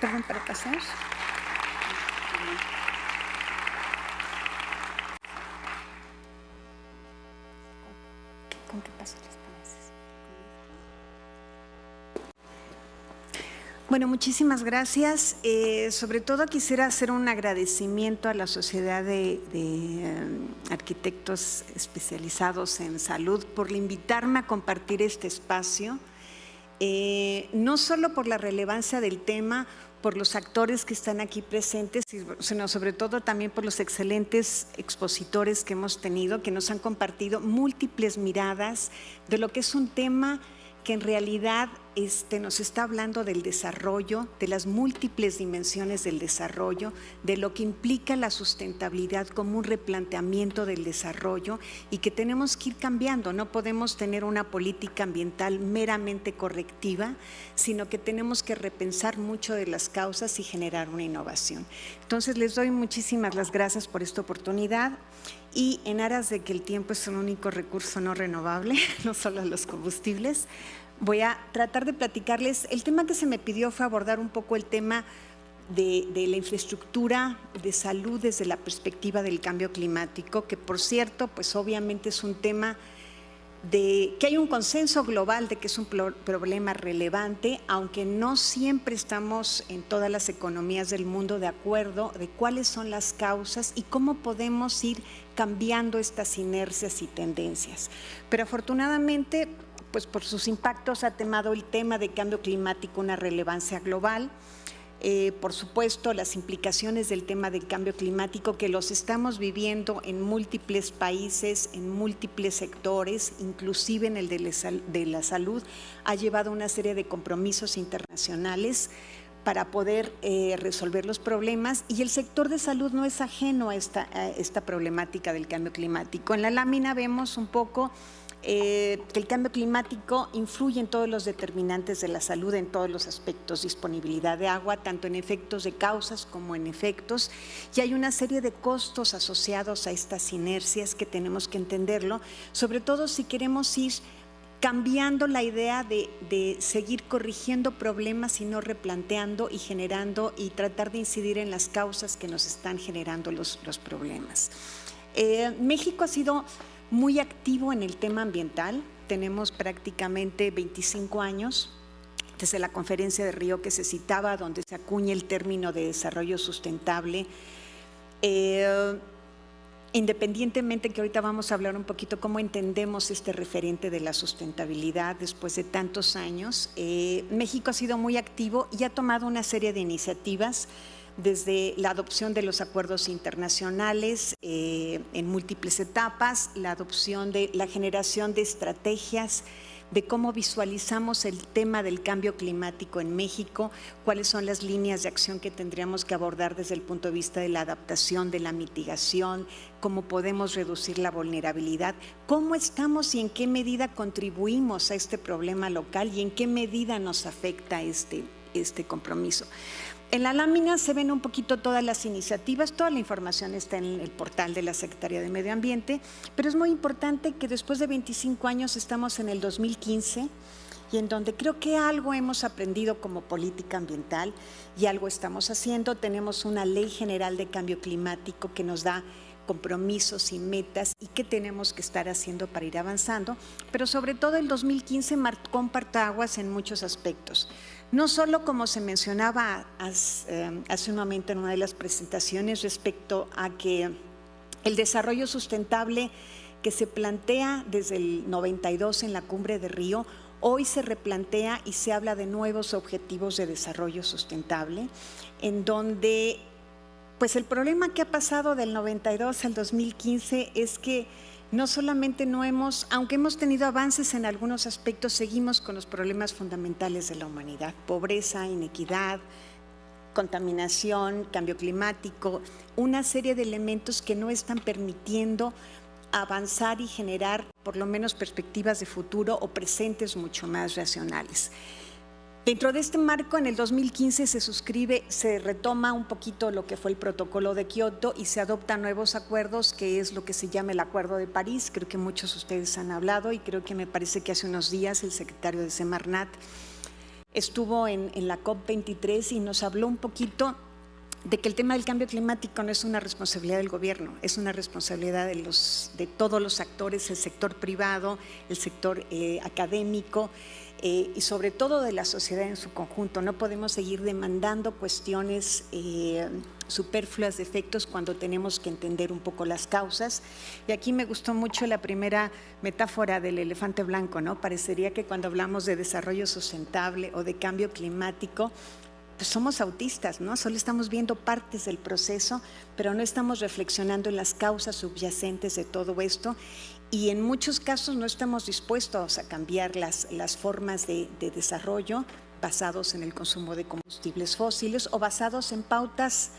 Perdón, para pasar. ¿Con qué paso les pones? Bueno, muchísimas gracias. Sobre todo quisiera hacer un agradecimiento a la Sociedad de Arquitectos Especializados en Salud por invitarme a compartir este espacio, no solo por la relevancia del tema, por los actores que están aquí presentes, sino sobre todo también por los excelentes expositores que hemos tenido, que nos han compartido múltiples miradas de lo que es un tema que en realidad nos está hablando del desarrollo, de las múltiples dimensiones del desarrollo, de lo que implica la sustentabilidad como un replanteamiento del desarrollo y que tenemos que ir cambiando. No podemos tener una política ambiental meramente correctiva, sino que tenemos que repensar mucho de las causas y generar una innovación. Entonces, les doy muchísimas las gracias por esta oportunidad. Y en aras de que el tiempo es un único recurso no renovable, no solo los combustibles, voy a tratar de platicarles. El tema que se me pidió fue abordar un poco el tema de la infraestructura de salud desde la perspectiva del cambio climático, que por cierto, pues obviamente es un tema de que hay un consenso global de que es un problema relevante, aunque no siempre estamos en todas las economías del mundo de acuerdo de cuáles son las causas y cómo podemos ir cambiando estas inercias y tendencias. Pero afortunadamente, pues por sus impactos ha tomado el tema de cambio climático una relevancia global. Por supuesto, las implicaciones del tema del cambio climático que los estamos viviendo en múltiples países, en múltiples sectores, inclusive en el de la salud, ha llevado una serie de compromisos internacionales para poder resolver los problemas, y el sector de salud no es ajeno a esta problemática del cambio climático. En la lámina vemos un poco que el cambio climático influye en todos los determinantes de la salud, en todos los aspectos, disponibilidad de agua, tanto en efectos de causas como en efectos, y hay una serie de costos asociados a estas inercias que tenemos que entenderlo, sobre todo si queremos ir cambiando la idea de seguir corrigiendo problemas y no replanteando y generando y tratar de incidir en las causas que nos están generando los problemas. México ha sido muy activo en el tema ambiental. Tenemos prácticamente 25 años desde la conferencia de Río que se citaba, donde se acuña el término de desarrollo sustentable. Independientemente que ahorita vamos a hablar un poquito cómo entendemos este referente de la sustentabilidad después de tantos años, México ha sido muy activo y ha tomado una serie de iniciativas desde la adopción de los acuerdos internacionales en múltiples etapas, la adopción de la generación de estrategias de cómo visualizamos el tema del cambio climático en México, cuáles son las líneas de acción que tendríamos que abordar desde el punto de vista de la adaptación, de la mitigación, cómo podemos reducir la vulnerabilidad, cómo estamos y en qué medida contribuimos a este problema local y en qué medida nos afecta este compromiso. En la lámina se ven un poquito todas las iniciativas, toda la información está en el portal de la Secretaría de Medio Ambiente, pero es muy importante que después de 25 años estamos en el 2015 y en donde creo que algo hemos aprendido como política ambiental y algo estamos haciendo. Tenemos una Ley General de Cambio Climático que nos da compromisos y metas y qué tenemos que estar haciendo para ir avanzando, pero sobre todo el 2015 marcó un parteaguas en muchos aspectos. No solo como se mencionaba hace un momento en una de las presentaciones respecto a que el desarrollo sustentable que se plantea desde el 92 en la Cumbre de Río, hoy se replantea y se habla de nuevos objetivos de desarrollo sustentable, en donde pues el problema que ha pasado del 92 al 2015 es que no solamente aunque hemos tenido avances en algunos aspectos, seguimos con los problemas fundamentales de la humanidad: pobreza, inequidad, contaminación, cambio climático, una serie de elementos que no están permitiendo avanzar y generar por lo menos perspectivas de futuro o presentes mucho más racionales. Dentro de este marco, en el 2015 se retoma un poquito lo que fue el protocolo de Kioto y se adoptan nuevos acuerdos, que es lo que se llama el Acuerdo de París. Creo que muchos de ustedes han hablado y creo que me parece que hace unos días el secretario de Semarnat estuvo en la COP23 y nos habló un poquito de que el tema del cambio climático no es una responsabilidad del gobierno, es una responsabilidad de todos los actores, el sector privado, el sector académico y sobre todo de la sociedad en su conjunto. No podemos seguir demandando cuestiones superfluas de efectos cuando tenemos que entender un poco las causas. Y aquí me gustó mucho la primera metáfora del elefante blanco, ¿no? Parecería que cuando hablamos de desarrollo sustentable o de cambio climático, pues somos autistas, ¿no? Solo estamos viendo partes del proceso, pero no estamos reflexionando en las causas subyacentes de todo esto y en muchos casos no estamos dispuestos a cambiar las formas de desarrollo basados en el consumo de combustibles fósiles o basados en pautas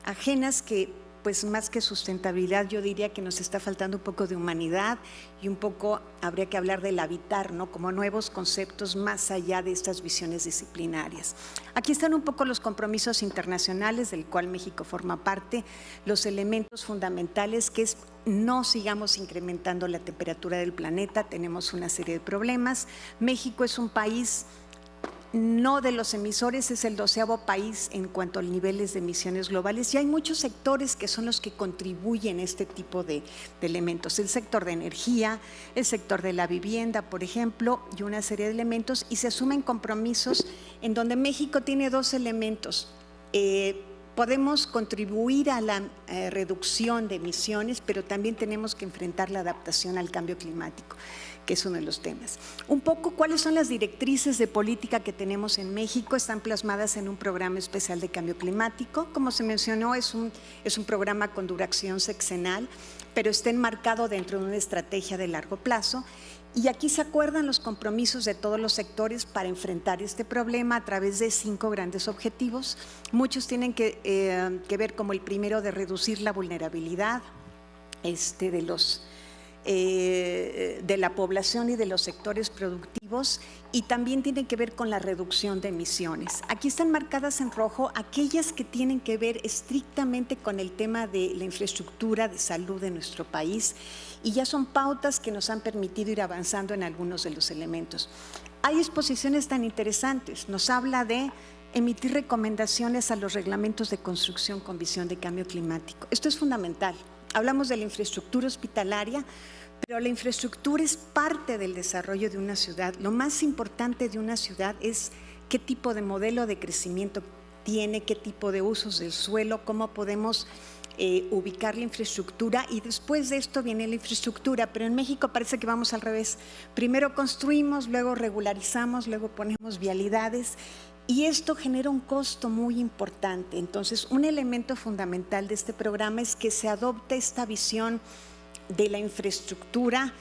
ajenas que, pues más que sustentabilidad, yo diría que nos está faltando un poco de humanidad y un poco habría que hablar del habitar, ¿no? Como nuevos conceptos más allá de estas visiones disciplinarias. Aquí están un poco los compromisos internacionales del cual México forma parte, los elementos fundamentales que es no sigamos incrementando la temperatura del planeta, tenemos una serie de problemas. México es un país no de los emisores, es el 12º país en cuanto a niveles de emisiones globales y hay muchos sectores que son los que contribuyen a este tipo de elementos, el sector de energía, el sector de la vivienda, por ejemplo, y una serie de elementos y se asumen compromisos en donde México tiene dos elementos. Podemos contribuir a la reducción de emisiones, pero también tenemos que enfrentar la adaptación al cambio climático, que es uno de los temas. Un poco, ¿cuáles son las directrices de política que tenemos en México? Están plasmadas en un programa especial de cambio climático. Como se mencionó, es un programa con duración sexenal, pero está enmarcado dentro de una estrategia de largo plazo. Y aquí se acuerdan los compromisos de todos los sectores para enfrentar este problema a través de 5 grandes objetivos. Muchos tienen que ver como el primero de reducir la vulnerabilidad de la población y de los sectores productivos y también tiene que ver con la reducción de emisiones. Aquí están marcadas en rojo aquellas que tienen que ver estrictamente con el tema de la infraestructura de salud de nuestro país y ya son pautas que nos han permitido ir avanzando en algunos de los elementos. Hay exposiciones tan interesantes, nos habla de emitir recomendaciones a los reglamentos de construcción con visión de cambio climático. Esto es fundamental. Hablamos de la infraestructura hospitalaria, pero la infraestructura es parte del desarrollo de una ciudad. Lo más importante de una ciudad es qué tipo de modelo de crecimiento tiene, qué tipo de usos del suelo, cómo podemos ubicar la infraestructura y después de esto viene la infraestructura, pero en México parece que vamos al revés. Primero construimos, luego regularizamos, luego ponemos vialidades y esto genera un costo muy importante. Entonces, un elemento fundamental de este programa es que se adopte esta visión de la infraestructura,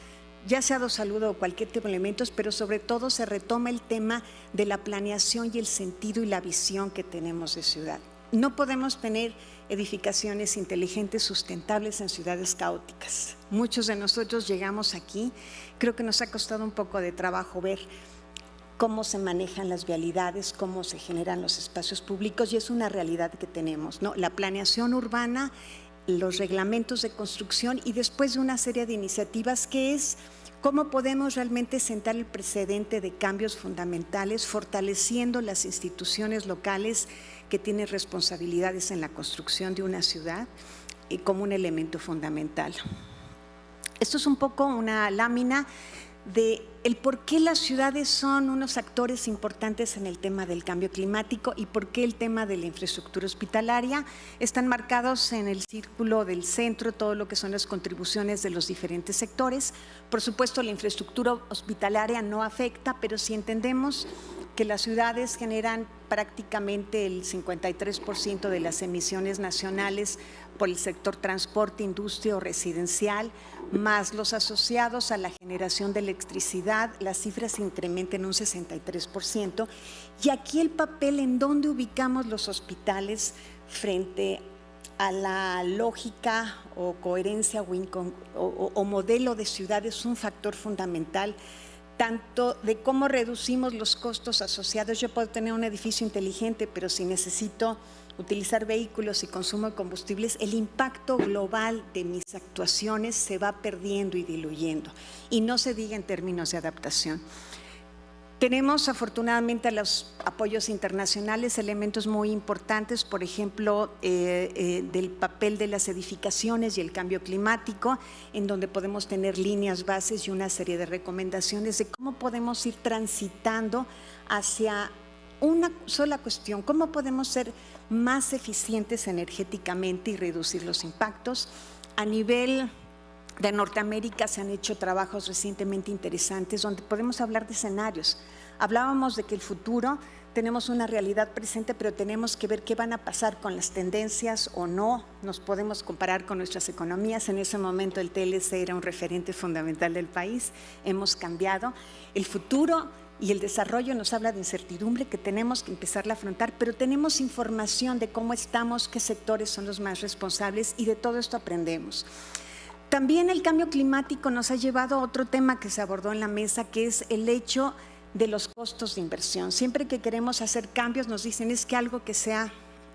ya sea de salud o cualquier tipo de elementos, pero sobre todo se retoma el tema de la planeación y el sentido y la visión que tenemos de ciudad. No podemos tener edificaciones inteligentes, sustentables en ciudades caóticas. Muchos de nosotros llegamos aquí, creo que nos ha costado un poco de trabajo ver cómo se manejan las vialidades, cómo se generan los espacios públicos y es una realidad que tenemos, ¿no? La planeación urbana, los reglamentos de construcción y después de una serie de iniciativas que es cómo podemos realmente sentar el precedente de cambios fundamentales, fortaleciendo las instituciones locales que tienen responsabilidades en la construcción de una ciudad como un elemento fundamental. Esto es un poco una lámina de el por qué las ciudades son unos actores importantes en el tema del cambio climático y por qué el tema de la infraestructura hospitalaria. Están marcados en el círculo del centro todo lo que son las contribuciones de los diferentes sectores. Por supuesto, la infraestructura hospitalaria no afecta, pero si entendemos que las ciudades generan prácticamente el 53% de las emisiones nacionales por el sector transporte, industria o residencial, más los asociados a la generación de electricidad, las cifras se incrementan en un 63%. Y aquí el papel en donde ubicamos los hospitales frente a la lógica o coherencia o modelo de ciudad es un factor fundamental, tanto de cómo reducimos los costos asociados. Yo puedo tener un edificio inteligente, pero si necesito utilizar vehículos y consumo de combustibles, el impacto global de mis actuaciones se va perdiendo y diluyendo, y no se diga en términos de adaptación. Tenemos afortunadamente a los apoyos internacionales elementos muy importantes, por ejemplo, del papel de las edificaciones y el cambio climático, en donde podemos tener líneas bases y una serie de recomendaciones de cómo podemos ir transitando hacia una sola cuestión, cómo podemos ser más eficientes energéticamente y reducir los impactos. A nivel de Norteamérica se han hecho trabajos recientemente interesantes donde podemos hablar de escenarios. Hablábamos de que el futuro, tenemos una realidad presente, pero tenemos que ver qué van a pasar con las tendencias o no. Nos podemos comparar con nuestras economías. En ese momento el TLC era un referente fundamental del país. Hemos cambiado. El futuro y el desarrollo nos habla de incertidumbre que tenemos que empezar a afrontar, pero tenemos información de cómo estamos, qué sectores son los más responsables y de todo esto aprendemos. También el cambio climático nos ha llevado a otro tema que se abordó en la mesa, que es el hecho de los costos de inversión. Siempre que queremos hacer cambios nos dicen es que algo que sea,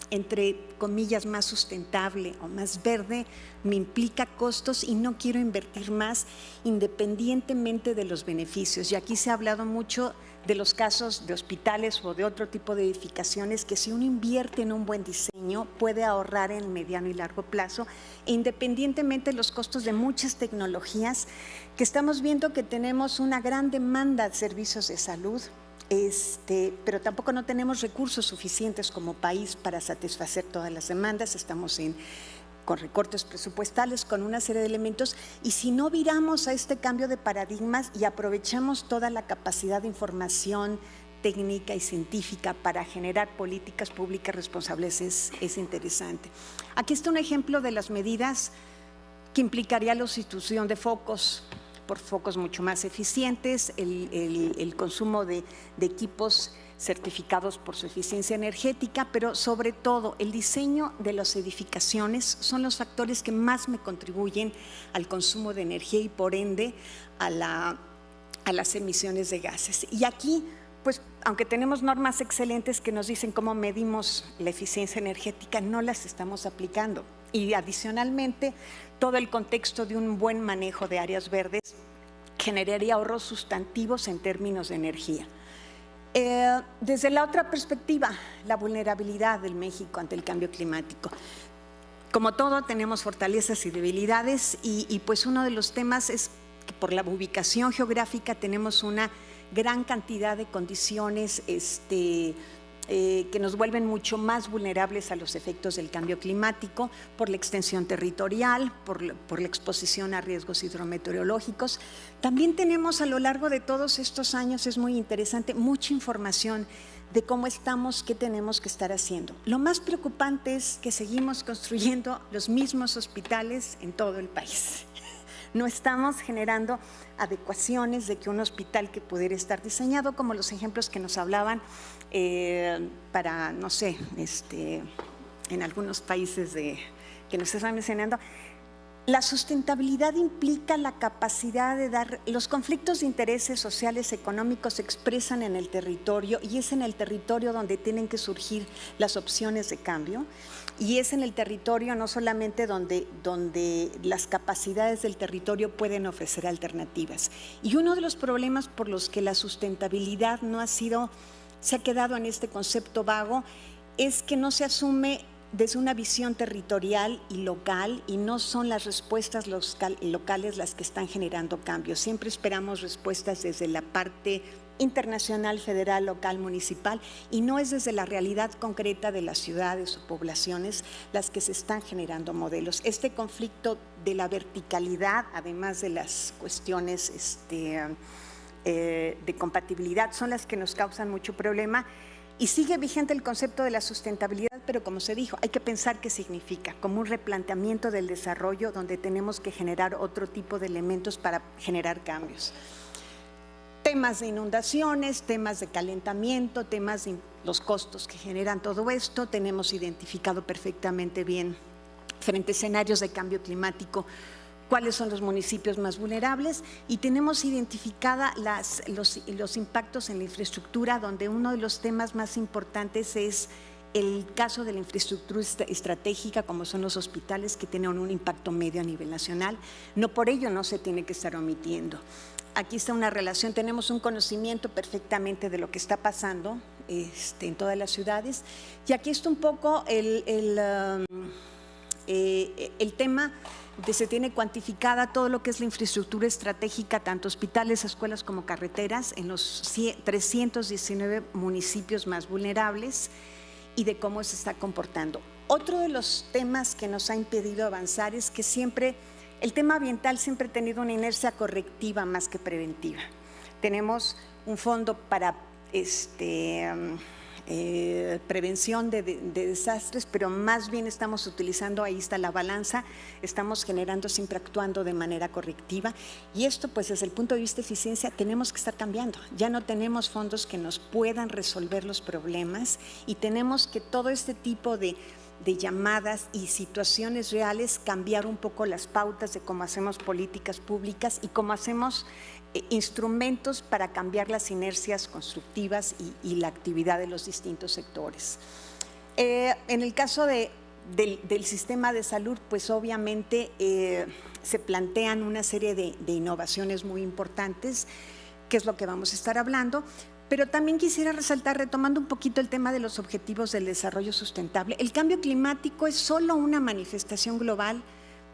entre comillas, más sustentable o más verde, me implica costos y no quiero invertir más independientemente de los beneficios. Y aquí se ha hablado mucho de los casos de hospitales o de otro tipo de edificaciones que si uno invierte en un buen diseño puede ahorrar en mediano y largo plazo, e independientemente de los costos de muchas tecnologías que estamos viendo que tenemos una gran demanda de servicios de salud, pero tampoco no tenemos recursos suficientes como país para satisfacer todas las demandas. Estamos con recortes presupuestales, con una serie de elementos, y si no viramos a este cambio de paradigmas y aprovechamos toda la capacidad de información técnica y científica para generar políticas públicas responsables, es interesante. Aquí está un ejemplo de las medidas que implicaría la sustitución de focos por focos mucho más eficientes, el consumo de equipos certificados por su eficiencia energética, pero sobre todo el diseño de las edificaciones son los factores que más me contribuyen al consumo de energía y por ende a las emisiones de gases. Y aquí, pues, aunque tenemos normas excelentes que nos dicen cómo medimos la eficiencia energética, no las estamos aplicando. Y adicionalmente, todo el contexto de un buen manejo de áreas verdes generaría ahorros sustantivos en términos de energía. Desde la otra perspectiva, la vulnerabilidad del México ante el cambio climático. Como todo, tenemos fortalezas y debilidades y pues uno de los temas es que por la ubicación geográfica tenemos una gran cantidad de condiciones que nos vuelven mucho más vulnerables a los efectos del cambio climático por la extensión territorial, por la exposición a riesgos hidrometeorológicos. También tenemos a lo largo de todos estos años, es muy interesante, mucha información de cómo estamos, qué tenemos que estar haciendo. Lo más preocupante es que seguimos construyendo los mismos hospitales en todo el país. No estamos generando adecuaciones de que un hospital que pudiera estar diseñado, como los ejemplos que nos hablaban para, no sé, en algunos países que nos están mencionando. La sustentabilidad implica la capacidad de dar, los conflictos de intereses sociales, económicos se expresan en el territorio y es en el territorio donde tienen que surgir las opciones de cambio y es en el territorio no solamente donde las capacidades del territorio pueden ofrecer alternativas. Y uno de los problemas por los que la sustentabilidad se ha quedado en este concepto vago es que no se asume desde una visión territorial y local y no son las respuestas locales las que están generando cambios. Siempre esperamos respuestas desde la parte internacional, federal, local, municipal y no es desde la realidad concreta de las ciudades o poblaciones las que se están generando modelos. Este conflicto de la verticalidad, además de las cuestiones de compatibilidad, son las que nos causan mucho problema. Y sigue vigente el concepto de la sustentabilidad, pero como se dijo, hay que pensar qué significa, como un replanteamiento del desarrollo donde tenemos que generar otro tipo de elementos para generar cambios. Temas de inundaciones, temas de calentamiento, temas de los costos que generan todo esto, tenemos identificado perfectamente bien frente a escenarios de cambio climático cuáles son los municipios más vulnerables y tenemos identificada los impactos en la infraestructura, donde uno de los temas más importantes es el caso de la infraestructura estratégica, como son los hospitales, que tienen un impacto medio a nivel nacional. No por ello no se tiene que estar omitiendo. aquí está una relación, tenemos un conocimiento perfectamente de lo que está pasando en todas las ciudades. Y aquí está un poco el tema de se tiene cuantificada todo lo que es la infraestructura estratégica, tanto hospitales, escuelas como carreteras, en los 319 municipios más vulnerables y de cómo se está comportando. Otro de los temas que nos ha impedido avanzar es que siempre, el tema ambiental siempre ha tenido una inercia correctiva más que preventiva. Tenemos un fondo para prevención de desastres, pero más bien estamos utilizando, ahí está la balanza, estamos generando, siempre actuando de manera correctiva, y esto pues desde el punto de vista de eficiencia tenemos que estar cambiando. Ya no tenemos fondos que nos puedan resolver los problemas y tenemos que todo este tipo de llamadas y situaciones reales cambiar un poco las pautas de cómo hacemos políticas públicas y cómo hacemos instrumentos para cambiar las inercias constructivas y la actividad de los distintos sectores. En el caso del sistema de salud, pues obviamente se plantean una serie de innovaciones muy importantes, que es lo que vamos a estar hablando, pero también quisiera resaltar, retomando un poquito el tema de los objetivos del desarrollo sustentable, el cambio climático es solo una manifestación global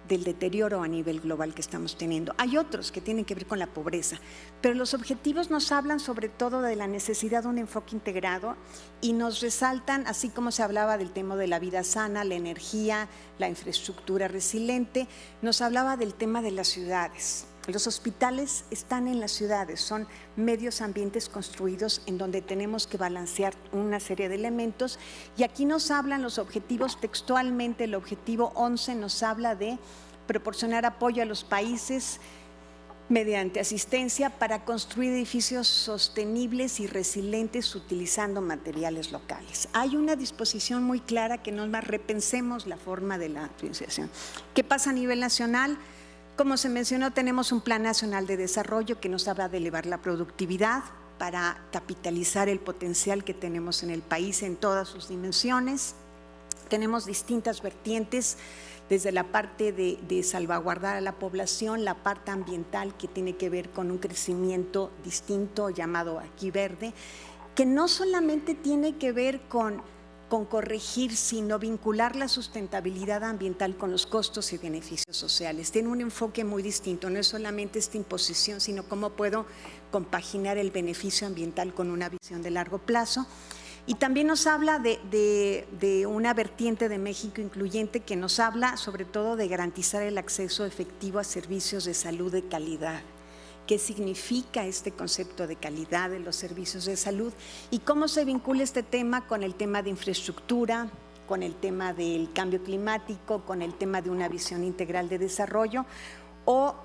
del deterioro a nivel global que estamos teniendo. Hay otros que tienen que ver con la pobreza, pero los objetivos nos hablan sobre todo de la necesidad de un enfoque integrado y nos resaltan, así como se hablaba del tema de la vida sana, la energía, la infraestructura resiliente, nos hablaba del tema de las ciudades. Los hospitales están en las ciudades, son medios ambientes construidos en donde tenemos que balancear una serie de elementos, y aquí nos hablan los objetivos textualmente. El objetivo 11 nos habla de proporcionar apoyo a los países mediante asistencia para construir edificios sostenibles y resilientes utilizando materiales locales. Hay una disposición muy clara que nos repensemos la forma de la financiación. ¿Qué pasa a nivel nacional? Como se mencionó, tenemos un Plan Nacional de Desarrollo que nos habla de elevar la productividad para capitalizar el potencial que tenemos en el país en todas sus dimensiones. Tenemos distintas vertientes, desde la parte de salvaguardar a la población, la parte ambiental que tiene que ver con un crecimiento distinto llamado aquí verde, que no solamente tiene que ver con corregir, sino vincular la sustentabilidad ambiental con los costos y beneficios sociales. Tiene un enfoque muy distinto, no es solamente esta imposición, sino cómo puedo compaginar el beneficio ambiental con una visión de largo plazo. Y también nos habla de una vertiente de México incluyente que nos habla sobre todo de garantizar el acceso efectivo a servicios de salud de calidad. ¿Qué significa este concepto de calidad de los servicios de salud y cómo se vincula este tema con el tema de infraestructura, con el tema del cambio climático, con el tema de una visión integral de desarrollo, o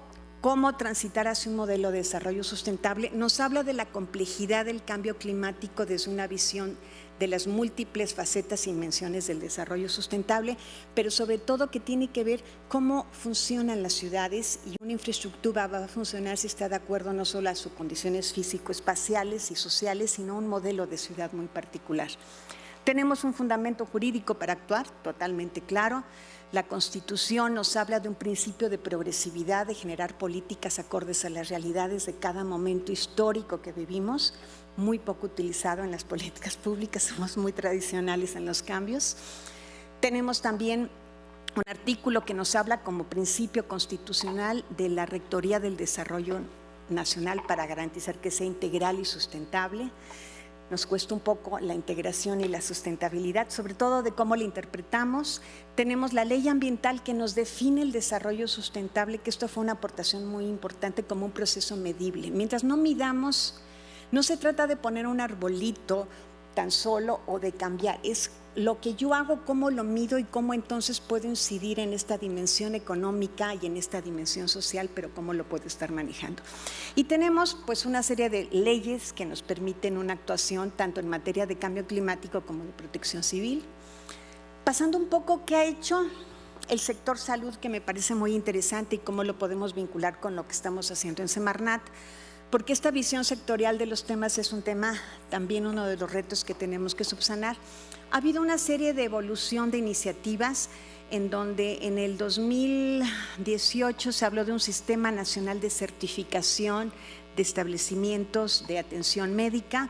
cómo transitar hacia un modelo de desarrollo sustentable? Nos habla de la complejidad del cambio climático desde una visión de las múltiples facetas y dimensiones del desarrollo sustentable, pero sobre todo que tiene que ver cómo funcionan las ciudades, y una infraestructura va a funcionar si está de acuerdo no solo a sus condiciones físico-espaciales y sociales, sino un modelo de ciudad muy particular. Tenemos un fundamento jurídico para actuar totalmente claro. La Constitución nos habla de un principio de progresividad, de generar políticas acordes a las realidades de cada momento histórico que vivimos, muy poco utilizado en las políticas públicas, somos muy tradicionales en los cambios. Tenemos también un artículo que nos habla como principio constitucional de la Rectoría del Desarrollo Nacional para garantizar que sea integral y sustentable. Nos cuesta un poco la integración y la sustentabilidad, sobre todo de cómo la interpretamos. Tenemos la ley ambiental que nos define el desarrollo sustentable, que esto fue una aportación muy importante como un proceso medible. Mientras no midamos, no se trata de poner un arbolito tan solo o de cambiar, es lo que yo hago, cómo lo mido y cómo entonces puedo incidir en esta dimensión económica y en esta dimensión social, pero cómo lo puedo estar manejando. Y tenemos pues una serie de leyes que nos permiten una actuación tanto en materia de cambio climático como de protección civil. Pasando un poco, ¿qué ha hecho el sector salud? Que me parece muy interesante y cómo lo podemos vincular con lo que estamos haciendo en Semarnat, porque esta visión sectorial de los temas es un tema también uno de los retos que tenemos que subsanar. Ha habido una serie de evolución de iniciativas en donde en el 2018 se habló de un sistema nacional de certificación de establecimientos de atención médica.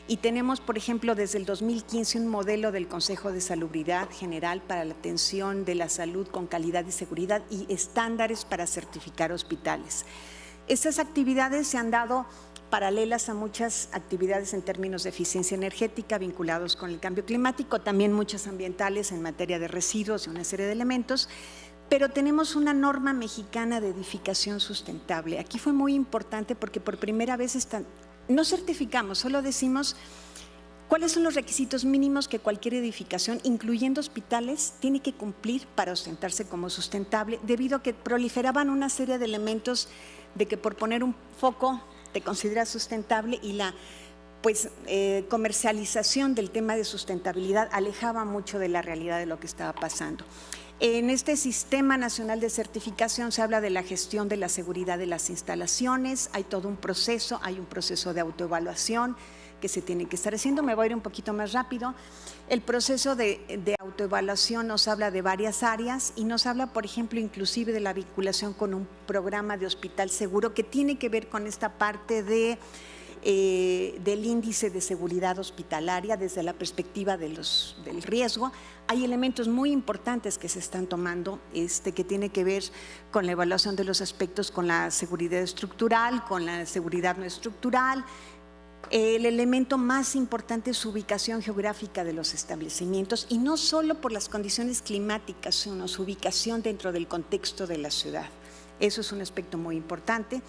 Y tenemos, por ejemplo, desde el 2015 un modelo del Consejo de Salubridad General para la atención de la salud con calidad y seguridad y estándares para certificar hospitales. Estas actividades se han dado paralelas a muchas actividades en términos de eficiencia energética vinculados con el cambio climático, también muchas ambientales en materia de residuos y una serie de elementos, pero tenemos una norma mexicana de edificación sustentable. Aquí fue muy importante porque por primera vez no certificamos, solo decimos cuáles son los requisitos mínimos que cualquier edificación, incluyendo hospitales, tiene que cumplir para ostentarse como sustentable, debido a que proliferaban una serie de elementos de que por poner un foco te consideras sustentable y la comercialización del tema de sustentabilidad alejaba mucho de la realidad de lo que estaba pasando. En este Sistema Nacional de Certificación se habla de la gestión de la seguridad de las instalaciones, hay todo un proceso, hay un proceso de autoevaluación que se tiene que estar haciendo. Me voy a ir un poquito más rápido. El proceso de autoevaluación nos habla de varias áreas y nos habla, por ejemplo, inclusive de la vinculación con un programa de hospital seguro que tiene que ver con esta parte del índice de seguridad hospitalaria desde la perspectiva del riesgo. Hay elementos muy importantes que se están tomando, que tiene que ver con la evaluación de los aspectos con la seguridad estructural, con la seguridad no estructural. El elemento más importante es su ubicación geográfica de los establecimientos y no solo por las condiciones climáticas, sino su ubicación dentro del contexto de la ciudad. Eso es un aspecto muy importante.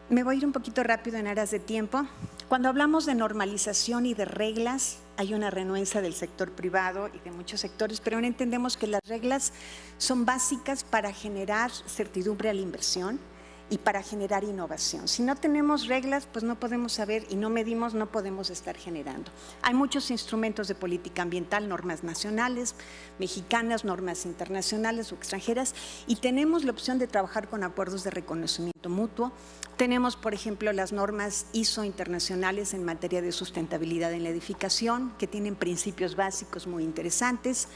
Me voy a ir un poquito rápido en aras de tiempo. Cuando hablamos de normalización y de reglas, hay una renuencia del sector privado y de muchos sectores, pero ahora entendemos que las reglas son básicas para generar certidumbre a la inversión y para generar innovación. Si no tenemos reglas, pues no podemos saber y no medimos, no podemos estar generando. Hay muchos instrumentos de política ambiental, normas nacionales, mexicanas, normas internacionales o extranjeras, y tenemos la opción de trabajar con acuerdos de reconocimiento mutuo. Tenemos, por ejemplo, las normas ISO internacionales en materia de sustentabilidad en la edificación, que tienen principios básicos muy interesantes.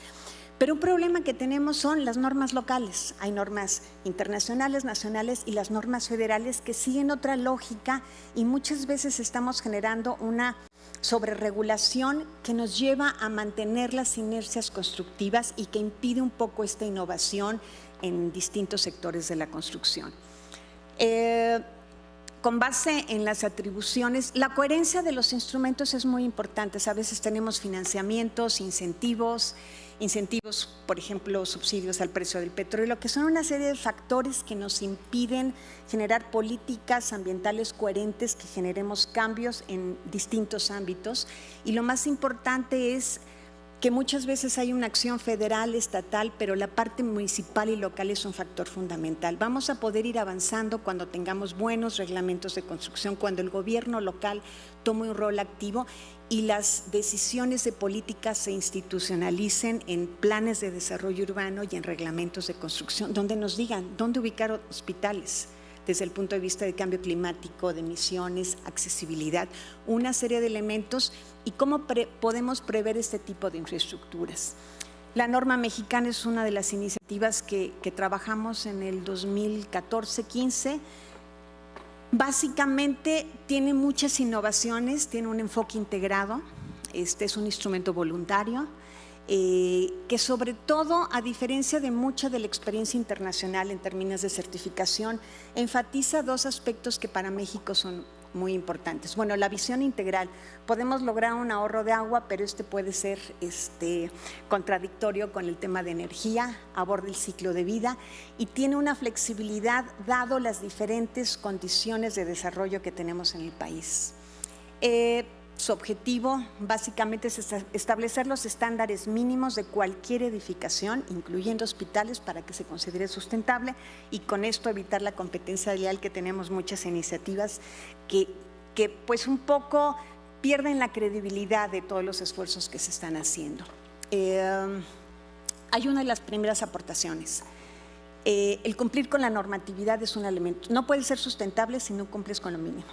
Pero un problema que tenemos son las normas locales. Hay normas internacionales, nacionales y las normas federales que siguen otra lógica y muchas veces estamos generando una sobreregulación que nos lleva a mantener las inercias constructivas y que impide un poco esta innovación en distintos sectores de la construcción. Con base en las atribuciones, la coherencia de los instrumentos es muy importante. A veces tenemos financiamientos, incentivos, por ejemplo, subsidios al precio del petróleo, que son una serie de factores que nos impiden generar políticas ambientales coherentes, que generemos cambios en distintos ámbitos. Y lo más importante es que muchas veces hay una acción federal, estatal, pero la parte municipal y local es un factor fundamental. Vamos a poder ir avanzando cuando tengamos buenos reglamentos de construcción, cuando el gobierno local tome un rol activo y las decisiones de política se institucionalicen en planes de desarrollo urbano y en reglamentos de construcción, donde nos digan dónde ubicar hospitales desde el punto de vista de cambio climático, de emisiones, accesibilidad, una serie de elementos y cómo podemos prever este tipo de infraestructuras. La norma mexicana es una de las iniciativas que trabajamos en el 2014-15. Básicamente tiene muchas innovaciones, tiene un enfoque integrado, es un instrumento voluntario, que sobre todo, a diferencia de mucha de la experiencia internacional en términos de certificación, enfatiza dos aspectos que para México son muy importantes. Bueno, la visión integral. Podemos lograr un ahorro de agua, pero puede ser contradictorio con el tema de energía, aborda el ciclo de vida y tiene una flexibilidad dado las diferentes condiciones de desarrollo que tenemos en el país. Su objetivo básicamente es establecer los estándares mínimos de cualquier edificación, incluyendo hospitales, para que se considere sustentable y con esto evitar la competencia desleal, que tenemos muchas iniciativas que pues un poco pierden la credibilidad de todos los esfuerzos que se están haciendo. Hay una de las primeras aportaciones. El cumplir con la normatividad es un elemento. No puede ser sustentable si no cumples con lo mínimo.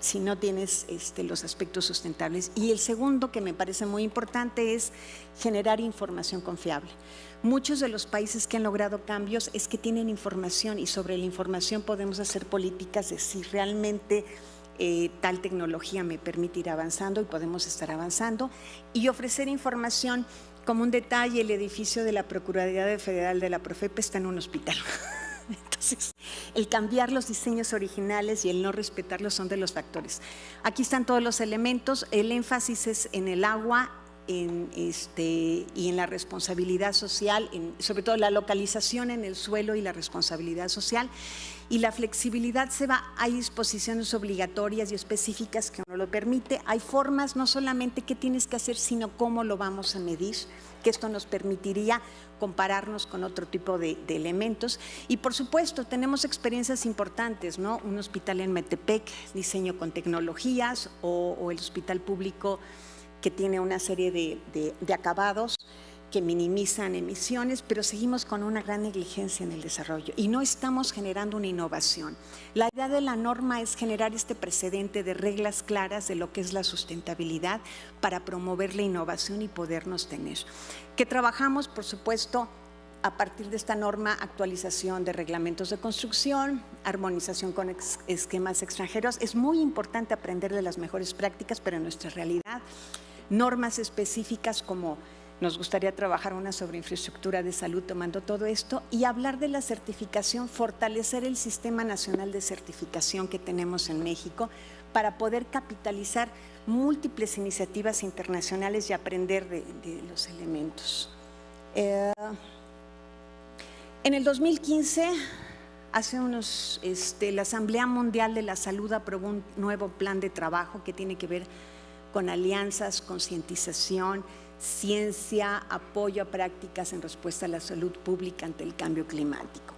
si no tienes los aspectos sustentables. Y el segundo, que me parece muy importante, es generar información confiable. Muchos de los países que han logrado cambios es que tienen información, y sobre la información podemos hacer políticas de si realmente tal tecnología me permite ir avanzando, y podemos estar avanzando, y ofrecer información. Como un detalle, el edificio de la Procuraduría Federal de la Profepa está en un hospital. Entonces, el cambiar los diseños originales y el no respetarlos son de los factores. Aquí están todos los elementos. El énfasis es en el agua, y en la responsabilidad social, sobre todo la localización en el suelo y la responsabilidad social. Y la flexibilidad hay disposiciones obligatorias y específicas que uno lo permite. Hay formas, no solamente qué tienes que hacer, sino cómo lo vamos a medir, que esto nos permitiría compararnos con otro tipo de elementos. Y por supuesto, tenemos experiencias importantes, ¿no? Un hospital en Metepec, diseño con tecnologías, o el hospital público que tiene una serie de acabados que minimizan emisiones, pero seguimos con una gran negligencia en el desarrollo y no estamos generando una innovación. La idea de la norma es generar este precedente de reglas claras de lo que es la sustentabilidad para promover la innovación y podernos tener. Que trabajamos, por supuesto, a partir de esta norma, actualización de reglamentos de construcción, armonización con esquemas extranjeros. Es muy importante aprender de las mejores prácticas, pero en nuestra realidad, normas específicas como nos gustaría trabajar una sobre infraestructura de salud tomando todo esto, y hablar de la certificación, fortalecer el Sistema Nacional de Certificación que tenemos en México para poder capitalizar múltiples iniciativas internacionales y aprender de los elementos. En el 2015, hace unos, la Asamblea Mundial de la Salud aprobó un nuevo plan de trabajo que tiene que ver con alianzas, concientización, ciencia, apoyo a prácticas en respuesta a la salud pública ante el cambio climático.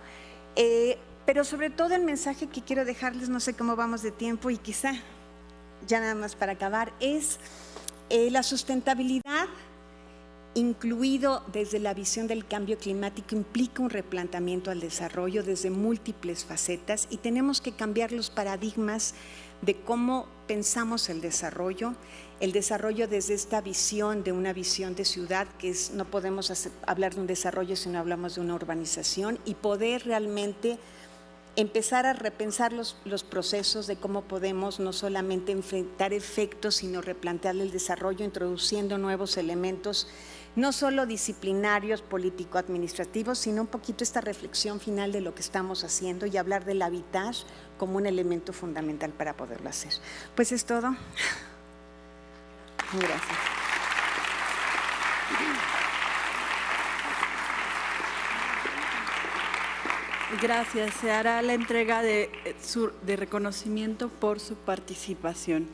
Pero sobre todo el mensaje que quiero dejarles, no sé cómo vamos de tiempo y quizá ya nada más para acabar, es la sustentabilidad, incluido desde la visión del cambio climático, implica un replanteamiento al desarrollo desde múltiples facetas, y tenemos que cambiar los paradigmas de cómo pensamos el desarrollo desde esta visión, de una visión de ciudad, que es, no podemos hablar de un desarrollo si no hablamos de una urbanización, y poder realmente empezar a repensar los procesos de cómo podemos no solamente enfrentar efectos, sino replantear el desarrollo, introduciendo nuevos elementos, no solo disciplinarios, político-administrativos, sino un poquito esta reflexión final de lo que estamos haciendo y hablar del habitar como un elemento fundamental para poderlo hacer. Pues es todo. Gracias. Gracias. Se hará la entrega de reconocimiento por su participación.